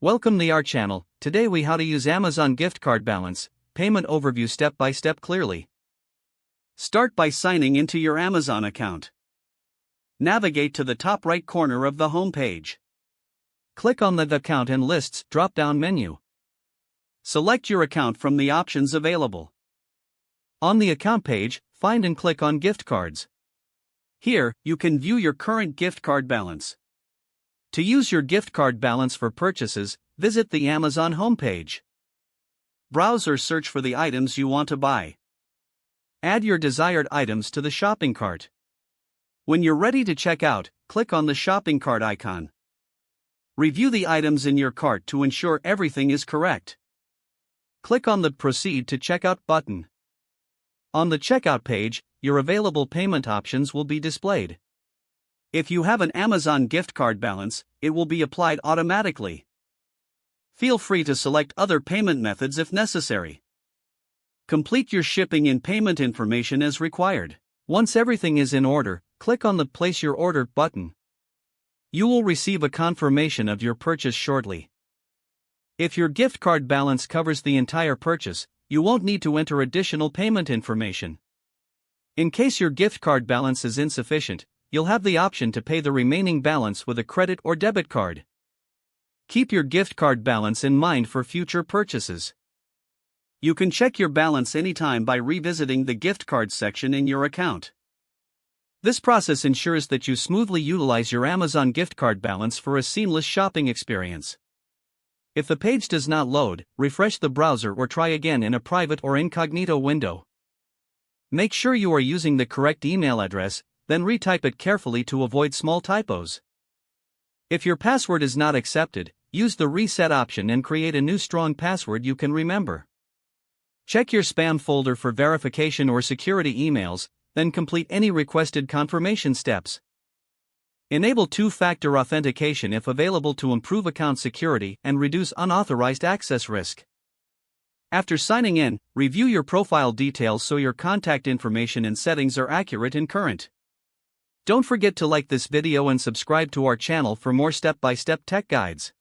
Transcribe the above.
Welcome to our channel. Today we how to use Amazon gift card balance, payment overview step by step clearly. Start by signing into your Amazon account. Navigate to the top right corner of the home page. Click on the Account and Lists drop-down menu. Select your account from the options available. On the account page, find and click on Gift Cards. Here, you can view your current gift card balance. To use your gift card balance for purchases, visit the Amazon homepage. Browse or search for the items you want to buy. Add your desired items to the shopping cart. When you're ready to check out, click on the shopping cart icon. Review the items in your cart to ensure everything is correct. Click on the Proceed to Checkout button. On the checkout page, your available payment options will be displayed. If you have an Amazon gift card balance, it will be applied automatically. Feel free to select other payment methods if necessary. Complete your shipping and payment information as required. Once everything is in order, click on the Place Your Order button. You will receive a confirmation of your purchase shortly. If your gift card balance covers the entire purchase, you won't need to enter additional payment information. In case your gift card balance is insufficient, you'll have the option to pay the remaining balance with a credit or debit card. Keep your gift card balance in mind for future purchases. You can check your balance anytime by revisiting the gift card section in your account. This process ensures that you smoothly utilize your Amazon gift card balance for a seamless shopping experience. If the page does not load, refresh the browser or try again in a private or incognito window. Make sure you are using the correct email address, then retype it carefully to avoid small typos. If your password is not accepted, use the reset option and create a new strong password you can remember. Check your spam folder for verification or security emails, then complete any requested confirmation steps. Enable two-factor authentication if available to improve account security and reduce unauthorized access risk. After signing in, review your profile details so your contact information and settings are accurate and current. Don't forget to like this video and subscribe to our channel for more step-by-step tech guides.